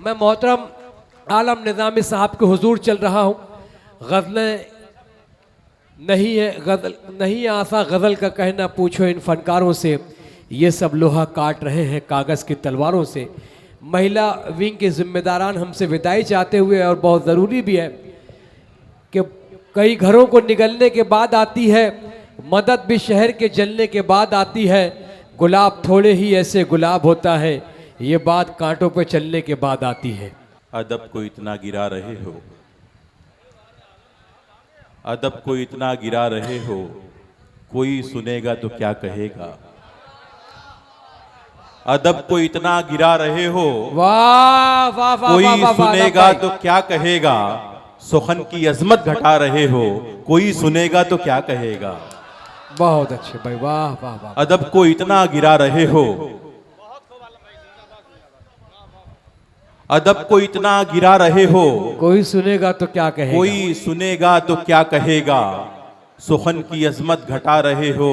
मैं मोहतरम आलम निज़ामी साहब के हुजूर चल रहा हूँ। गज़लें नहीं है, गज़ल नहीं आसा गज़ल का कहना पूछो इन फनकारों से, ये सब लोहा काट रहे हैं कागज़ की तलवारों से। महिला विंग के ज़िम्मेदारान हमसे विदाई चाहते हुए, और बहुत ज़रूरी भी है कि कई घरों को निगलने के बाद आती है मदद, भी शहर के जलने के बाद आती है। गुलाब थोड़े ही ऐसे गुलाब होता है, ये बात कांटों पे चलने के बाद आती है। अदब को इतना गिरा रहे हो, अदब को इतना गिरा रहे हो, कोई सुनेगा तो क्या कहेगा। अदब को इतना गिरा रहे हो, वाह वाह वाह, कोई वाह, वाह, सुनेगा वाह, तो क्या कहेगा। सुखन की अजमत घटा रहे हो, कोई सुनेगा तो क्या कहेगा। बहुत अच्छे भाई, वाह वाह वाह। अदब को इतना गिरा रहे हो, अदब को इतना गिरा रहे हो, कोई सुनेगा तो क्या कहेगा। कोई सुनेगा तो क्या कहेगा। सुखन की अजमत घटा रहे हो,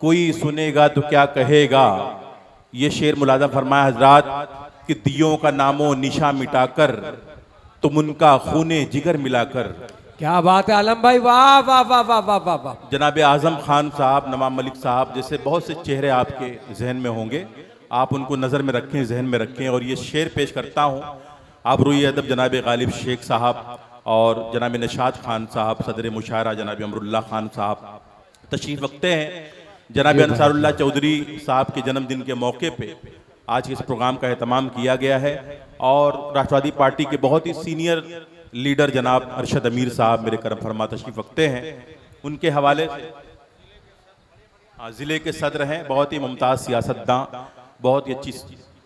कोई सुनेगा तो क्या कहेगा। ये शेर मुलाजा फरमाया हजरात कि दियों का नामो निशा मिटाकर तुम उनका खूने जिगर मिलाकर। क्या बात है आलम भाई, वाह वाह वाह वाह वाह वाह वाह। जनाब आजम खान साहब, नवाब मलिक साहब जैसे बहुत से चेहरे आपके जहन में होंगे, आप उनको नज़र में रखें, जहन में रखें। और ये शेर पेश करता हूँ आबरूई अदब जनाब गालिब शेख साहब और जनाब निशात खान साहब, सदर मुशायरा जनाब अमरुल्लाह खान साहब तशरीफ़ रखते हैं। जनाब अंसारुल्लाह चौधरी साहब के जन्मदिन के मौके पे आज इस प्रोग्राम का एहतमाम किया गया है। और राष्ट्रवादी पार्टी के बहुत ही सीनियर लीडर जनाब अरशद अमीर साहब मेरे करम फरमा तशरीफ़ रखते हैं। उनके हवाले से ज़िले के सदर हैं, बहुत ही मुमताज़ सियासतदां, बहुत ही अच्छी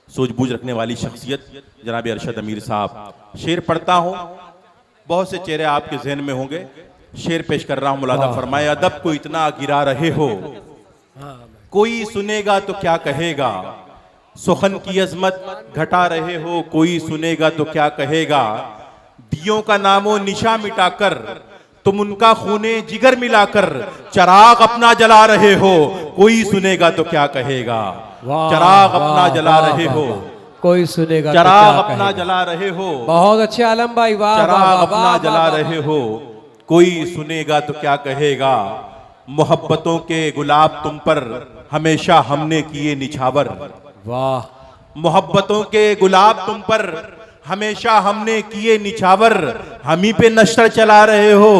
सूझबूझ रखने वाली शख्सियत जनाब अरशद अमीर साहब। शेर पढ़ता हूँ, बहुत से चेहरे आपके जहन में होंगे। शेर पेश कर रहा हूँ, मुलादा फरमाए। अदब को इतना गिरा रहे हो, कोई सुनेगा तो क्या कहेगा। सुखन की अजमत घटा रहे हो, कोई सुनेगा तो क्या कहेगा। दियों का नामो निशा मिटाकर तुम उनका खूने जिगर मिलाकर चराग अपना जला रहे हो, कोई सुनेगा तो क्या कहेगा। चराग अपना जला रहे हो, कोई सुनेगा चराग अपना जला रहे हो। बहुत अच्छे आलम भाई, वाह। चराग अपना जला रहे हो, कोई सुनेगा तो क्या कहेगा। मोहब्बतों के गुलाब तुम पर हमेशा हमने किए निछावर। वाह। मोहब्बतों के गुलाब तुम पर हमेशा हमने किए निछावर। हम ही पे नश्तर चला रहे हो,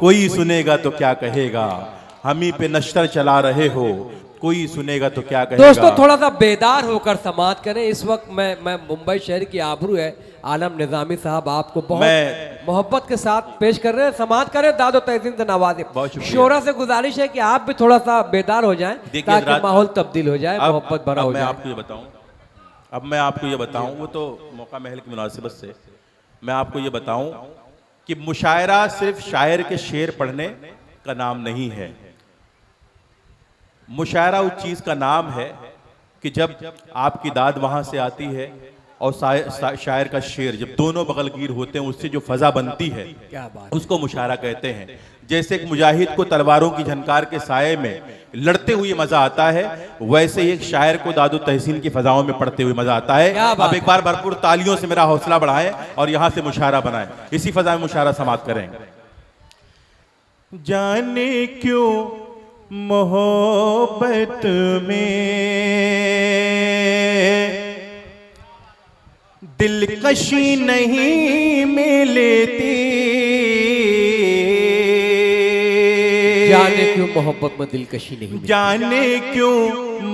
कोई सुनेगा तो क्या कहेगा। हम ही पे नश्तर चला रहे हो, कोई सुनेगा तो क्या कहेगा। दोस्तों थोड़ा सा बेदार होकर समात करें। इस वक्त मैं मुंबई शहर की आबरू है आलम निज़ामी साहब आपको बहुत मोहब्बत के साथ पेश कर रहे हैं। समात करें, दादो तहसीन से नवाजे। शोरा से गुजारिश है कि आप भी थोड़ा सा बेदार हो जाएं ताकि माहौल तब्दील हो जाए, मोहब्बत भरा हो जाए। अब मैं आपको ये बताऊं, वो तो मौका महल की मुनासिबत से मैं आपको ये बताऊं कि मुशायरा सिर्फ शायर के शेर पढ़ने का नाम नहीं है। मुशायरा उस चीज का नाम है कि जब आपकी दाद वहां से आती है और शायर का शेर, जब दोनों बगलगीर होते हैं, उससे जो फजा बनती है, क्या बात, उसको मुशायरा कहते हैं। जैसे एक मुजाहिद को तलवारों की झनकार के साये में लड़ते हुए मजा आता है, वैसे ही एक शायर को दादो तहसीन की फजाओं में पढ़ते हुए मजा आता है। अब एक बार भरपूर तालियों से मेरा हौसला बढ़ाएं और यहां से मुशायरा बनाएं, इसी फजा में मुशायरा समाप्त करें। जाने क्यों मोहब्बत में दिलकशी नहीं मिलती। जाने क्यों मोहब्बत में दिलकशी नहीं मिलती। जाने क्यों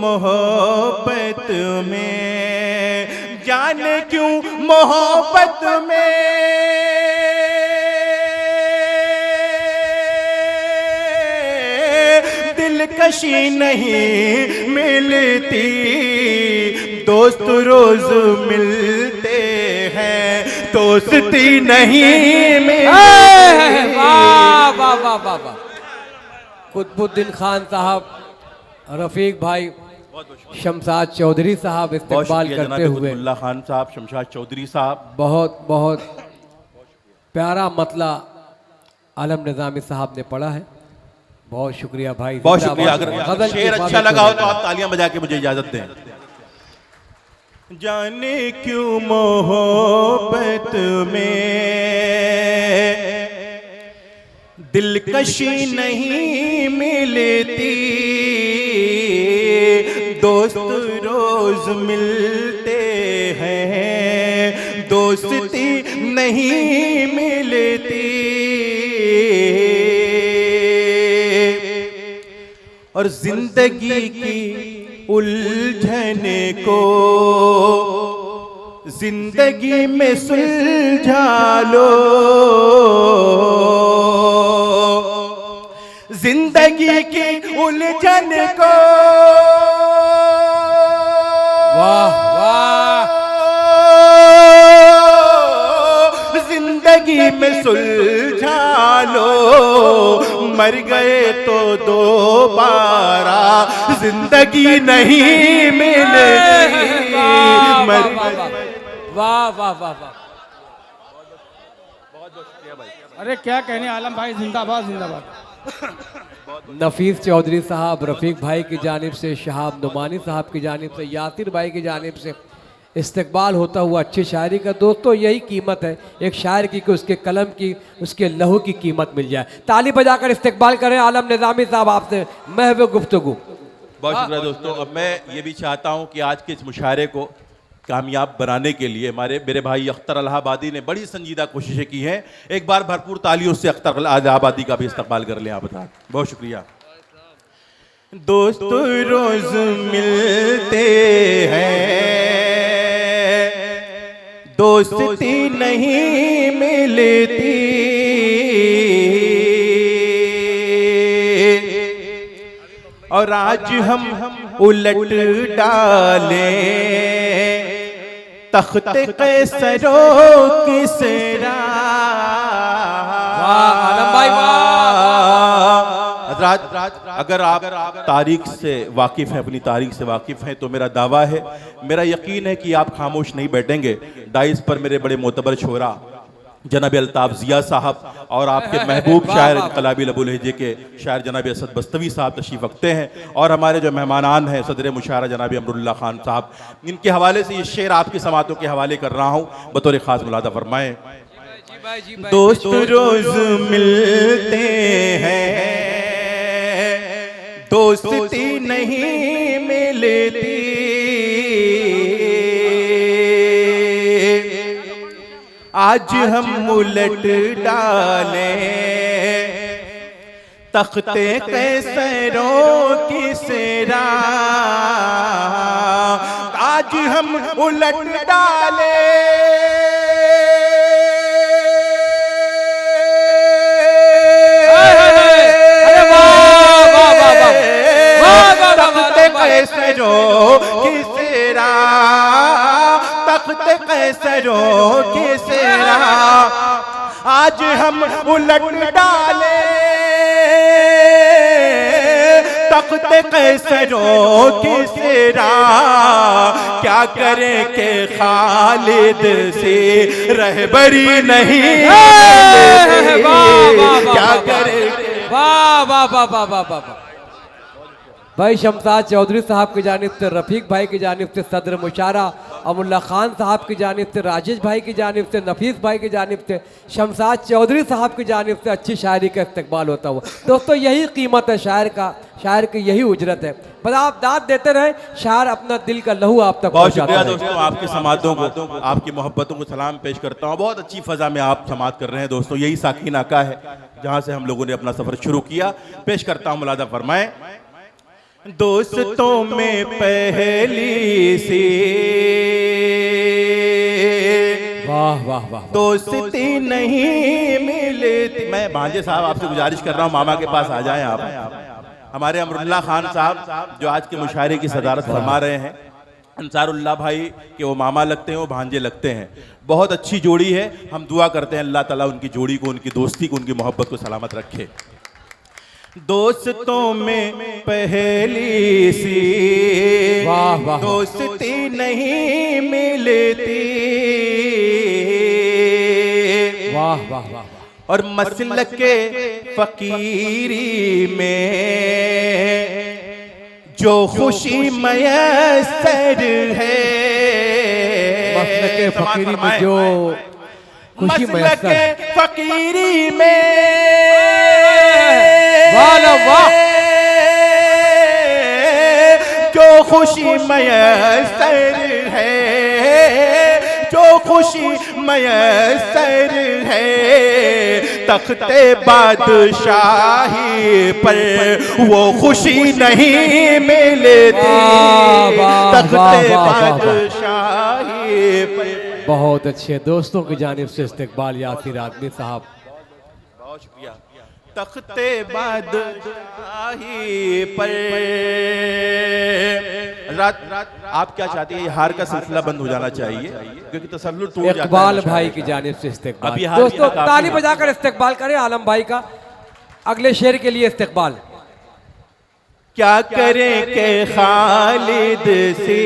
मोहब्बत में, जाने क्यों मोहब्बत में दिलकशी नहीं मिलती। दोस्त रोज मिलते हैं, दोस्ती नहीं मिलती। वाह वाह वाह वाह वाह। कुतुबुद्दीन खान साहब, रफीक भाई, शमशाद चौधरी साहब इस्तेमाल करते हुए, अब्दुल्ला खान साहब, शमशाद चौधरी साहब, बहुत बहुत प्यारा मतला आलम निज़ामी साहब ने पढ़ा है। बहुत शुक्रिया भाई, बहुत शुक्रिया। अगर शेर अच्छा लगा हो तो आप तालियां बजा के मुझे इजाजत दें। जाने क्यों मोहब्बत में दिलकशी नहीं मिलती, दोस्त रोज मिलते हैं, दोस्ती नहीं मिलती। और जिंदगी की उलझन को जिंदगी में सुलझा लो, जिंदगी की उलझन को वाह वाह जिंदगी में सुलझा लो, मर गए तो दोबारा जिंदगी नहीं मिलेगी। वाह वाह वाह वाह। अरे क्या कहने, आलम भाई जिंदाबाद जिंदाबाद। नफीस चौधरी साहब, रफ़ीक भाई की जानिब से, शहाब नुमानी साहब की जानिब से, यासिर भाई की जानिब से इस्तकबाल होता हुआ अच्छी शायरी का। दोस्तों यही कीमत है एक शायर की कि उसके कलम की, उसके लहू की कीमत मिल जाए। ताली बजाकर इस्तकबाल करें आलम निज़ामी साहब आपसे महव गुफ्तगू। बहुत शुक्रिया दोस्तों। अब मैं ये भी चाहता हूँ कि आज के इस मुशायरे को कामयाब बनाने के लिए मेरे भाई अख्तर इलाहाबादी ने बड़ी संजीदा कोशिशें की हैं। एक बार भरपूर तालियों से अख्तर इलाहाबादी का भी इस्तकबाल कर लें आप बता। बहुत शुक्रिया। दोस्तों रोज मिलते हैं, दोस्ती नहीं मिलती, और आज हम उलट डाले तख्ते कैसरों की सिरा। आलम भाई अगर आप तारीख से वाकिफ हैं, अपनी तारीख से वाकिफ हैं, तो मेरा दावा है, मेरा यकीन है कि आप खामोश नहीं बैठेंगे। डाइस पर मेरे बड़े मोतबर छोरा जनाब अल्ताफ जिया साहब और आपके महबूब शायर इनकलाबी लबुल लहजे के शायर जनाब असद बस्तवी साहब तशरीफ़ रखते हैं, और हमारे जो मेहमानान हैं सदर मुशायरा जनाब अमरुल्लाह खान साहब, इनके हवाले से ये शेर आपकी समातों के हवाले कर रहा हूँ, बतौर ख़ास मुलादा फरमाएं। दोस्त रोज मिलते हैं, दोस्ती नहीं मिलती, आज हम उलट डाले तख्ते कैसरों की सिरा। आज हम उलट डाले तख्ते कैसरों की सिरा, तख्ते कैसरों की सिरा। आज हम उलट डाले तख्ते कैसरों की सिरा। क्या करें के खालिद से रहबरी नहीं, क्या करें। वाह वाह वाह वाह वाह वाह। भाई शमशाद चौधरी साहब की जानिब से, रफ़ीक भाई की जानिब से, सदर मुशायरा अमुल्ला खान साहब की जानिब से, राजेश भाई की जानिब से, नफीस भाई की जानिब से, शमशाद चौधरी साहब की जानिब से अच्छी शायरी का इस्तकबाल होता हुआ। दोस्तों यही कीमत है शायर का, शायर की यही उजरत है। बस आप दाद देते रहे, शायर अपना दिल का लहू आप तक बहुत शुक्रिया दोस्तों, आपकी समातों को, आपकी मोहब्बतों को सलाम पेश करता हूँ। बहुत अच्छी फ़ज़ा में आप समात कर रहे हैं दोस्तों। यही साकीन आका है जहाँ से हम लोगों ने अपना सफ़र शुरू किया। पेश करता हूँ, मुलादा फरमाएं। दोस्तों में पहली सी वाह वाह वाह। दोस्ती नहीं मिलती। मैं भांजे साहब आपसे गुजारिश कर रहा हूँ, मामा के पास आ जाएं आप। हमारे अमरुल्लाह खान साहब जो आज के मुशायरे की सदारत फरमा रहे हैं, अंसारुल्लाह भाई के वो मामा लगते हैं, वो भांजे लगते हैं। बहुत अच्छी जोड़ी है। हम दुआ करते हैं अल्लाह ताला उनकी जोड़ी को, उनकी दोस्ती को, उनकी मोहब्बत को सलामत रखे। दोस्तों में पहली सी वाह वाह। दोस्ती नहीं मिलती, वाह वाह वाह। और मसलक के फकीरी में जो खुशी मयसर है, मसलके समाज फकीरी में फरमाएं। जो खुशी मैसर मसलके फकीरी में वाह ना वाह। जो खुशी मैसर है, जो खुशी मैसर है, तख्ते बादशाही पर वो खुशी नहीं मिलती। वाह, वाह, तख्ते वाह, वाह, वाह, वाह। बादशाही पर। बहुत अच्छे दोस्तों की जानिब से इस्तकबाल यासिर आदमी साहब। बहुत शुक्रिया। तख्ते बादशाही पर। रात आप क्या चाहती है, हार का सिलसिला बंद हो जाना चाहिए क्योंकि तसल्लुल टूट जाता है। इकबाल भाई की जानिब से इस्तकबाल। अभी हार की दोस्तों काफी ताली है। बजाकर इस्तकबाल करें आलम भाई का। अगले शेर के लिए इस्तकबाल। क्या करें के खालिद से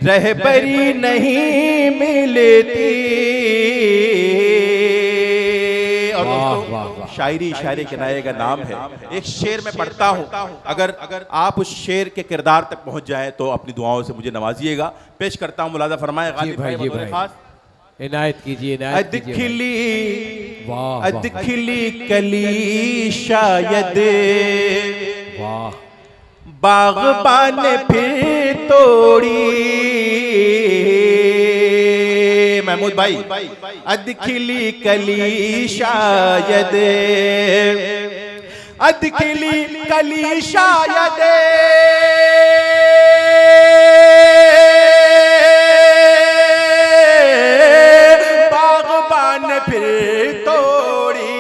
रहबरी नहीं मिलती। और वाह, दोस्तों, वाह, वाह। शायरी शायरी किनारे का नाम है। एक शेर में पढ़ता हूँ, अगर आप उस शेर के किरदार तक पहुंच जाए तो अपनी दुआओं से मुझे नवाजिएगा। पेश करता हूँ, मुलाजा फरमाए गालिब भाई, जी बतौर भाई। खास। इनायत कीजिए, इनायत कीजिए भाई। अदखिली वाह, वाह, अदखिली कली शायद वाह। बागबान ने फिर तोड़ी। महमूद भाई, अदखिली कली शायद, अदखिली कली शायद, बागबान ने फिर तोड़ी,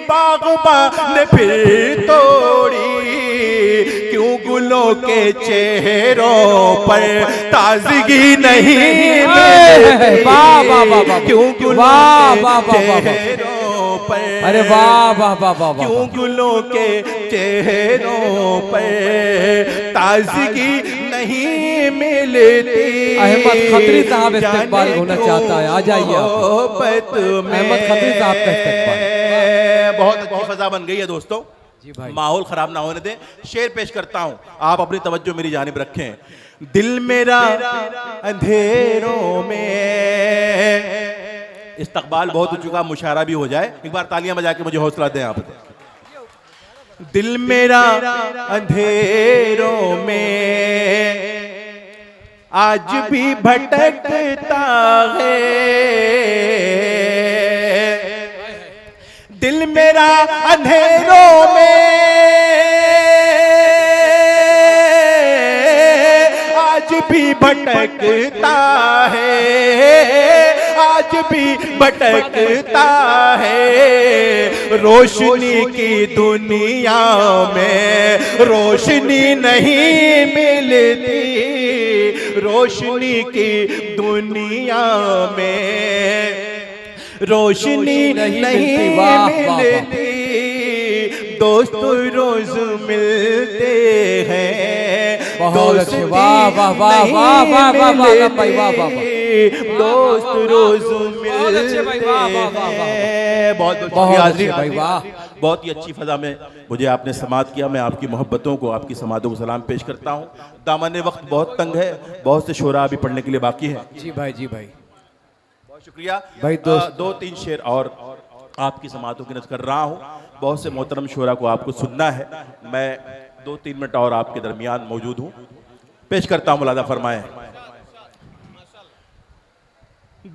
बागबान ने फिर तोड़ी। क्यों गुलों के चेहरों पर ताजगी नहीं मिलती। वाह, वाह, वाह, वाह। क्यों गुलों वाह, के वाह, वाह, वाह, वाह। चेहरों पर, अरे वाह वाह वाह वाह वाह। क्यों गुलों के चेहरों पर ताजगी नहीं मिलती। अहमद खत्री साहब इस्तकबाल होना चाहता है, आ जाइए आप। मोहब्बत में अहमद खत्री साहब का इस्तकबाल। बहुत अच्छी फजा बन गई है दोस्तों, जी भाई। माहौल खराब ना होने दें। शेर पेश करता हूं, आप अपनी तवज्जो मेरी जानिब रखें। दिल मेरा अंधेरों में। इस्तकबाल बहुत हो चुका, मुशायरा भी हो जाए। एक बार तालियां बजा के मुझे हौसला दें आप। दिल मेरा अंधेरों में आज भी भटकता है। दिल मेरा अंधेरों में आज भी भटकता है, आज भी भटकता है। रोशनी की दुनिया में रोशनी नहीं मिलती। रोशनी की दुनिया में रोशनी नहीं मिलती। वाह, वाह, वाह। मिलती। दोस्त रोज मिलते हैं। बहुत अच्छे। वाह वाह वाह वाह वाह वाह वाह भाई, वाह वाह वाह। दोस्त रोज बहुत अच्छे भाई, वाह वाह वाह वाह। बहुत बहुत अच्छे भाई, वाह। बहुत ही अच्छी फजा में मुझे आपने समात किया। मैं आपकी मोहब्बतों को, आपकी समातों को सलाम पेश करता हूँ। दामन वक्त बहुत तंग है, बहुत से शोरा अभी पढ़ने के लिए बाकी है। जी भाई, जी भाई। बहुत शुक्रिया भाई। दो तीन शेर और आपकी समातों की नज़र कर रहा हूँ। बहुत से मोहतरम शोरा को आपको सुनना है। मैं 2-3 मिनट और आपके दरमियान मौजूद हूँ। पेश करता हूँ, मुलादा फरमाए।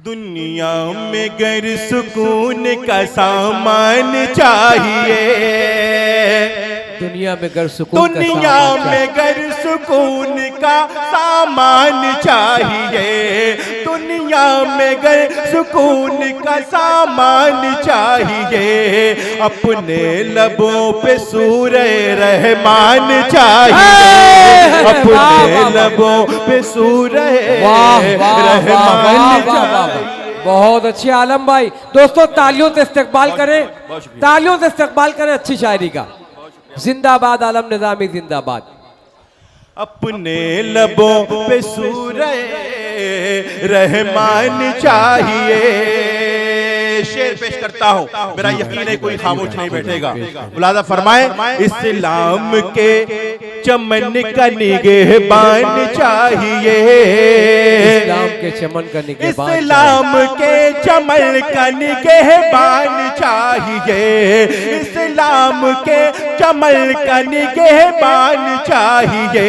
दुनिया में गर सुकून का सामान चाहिए। दुनिया में गर सुकून का दुनिया सामान में गर सुकून का सामान चाहिए। दुनिया में गर सुकून का सामान चाहिए। अपने लबों पे सूरे रहमान चाहिए। अपने लबों पे सूरे रहमान चाहिए। बहुत अच्छे आलम भाई। दोस्तों तालियों से इस्तकबाल करें, तालियों से इस्तकबाल करें अच्छी शायरी का। जिंदाबाद आलम निजामी, जिंदाबाद। अपने लबों पे सूरे रहमान चाहिए। शेर पेश करता हूँ, मेरा यकीन है कोई खामोश नहीं बैठेगा। मुलाजा फरमाए। इस्लाम के चमन का निगहबान चाहिए। इस्लाम के चमन का निगहबान इस्लाम के चमन का निगहबान चाहिए। इस्लाम के चमन का निगहबान चाहिए।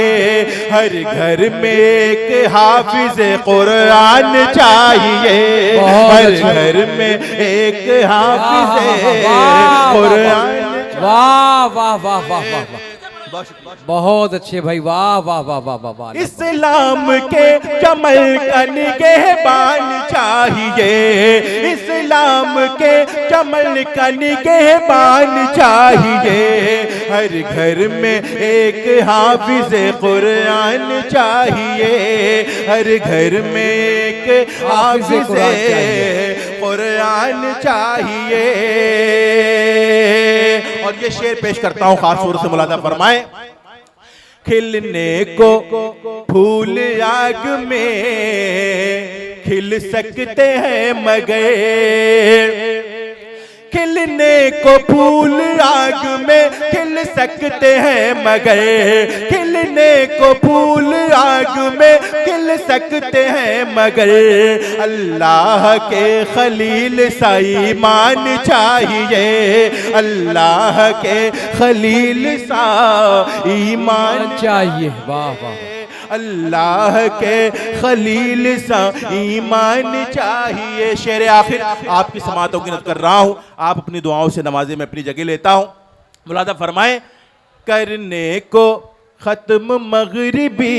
हर घर में एक हाफिज कुरान चाहिए। हर घर में एक हाफिज कुरान। वाह वाह वाह वाह वाह वाह, बहुत अच्छे भाई, वाह वाह वाह वाह वाह वाह। इस्लाम के चमन का निगहबान चाहिए। इस्लाम के चमन का निगहबान चाहिए। हर घर में एक हाफिज कुरान चाहिए। हर घर में एक हाफिज कुरान चाहिए। और ये शेर पेश करता हूं, खास तौर से मुलादा फरमाएं। खिलने को फूल आग में खिल सकते हैं मगर, खिलने को फूल आग में खिल सकते हैं मगर, खिलने को फूल आग में खिल सकते हैं मगर, अल्लाह के खलील सा ईमान चाहिए। अल्लाह के खलील सा ईमान चाहिए। वाह वाह, अल्लाह के खलील सा ईमान चाहिए। शेर आखिर आपकी समातों की नज़र कर रहा हूँ, आप अपनी दुआओं से नमाज़े में अपनी जगह लेता हूँ। मुलादा फरमाएं। करने को ख़त्म मग़रिबी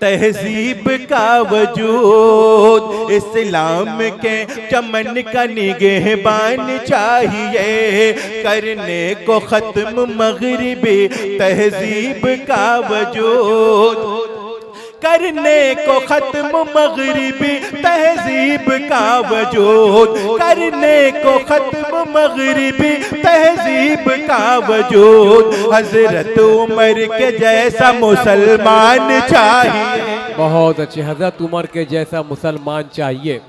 तहजीब का वजूद, इस्लाम के चमन का निगहबान चाहिए। करने को ख़त्म मग़रिबी तहजीब का वजूद, करने को ख़त्म मग़रिबी तहजीब का वजूद, करने को ख़त्म मग़रिबी तहजीब का वजूद, हज़रत उमर के जैसा मुसलमान चाहिए। बहुत अच्छे, हज़रत उमर के जैसा मुसलमान चाहिए।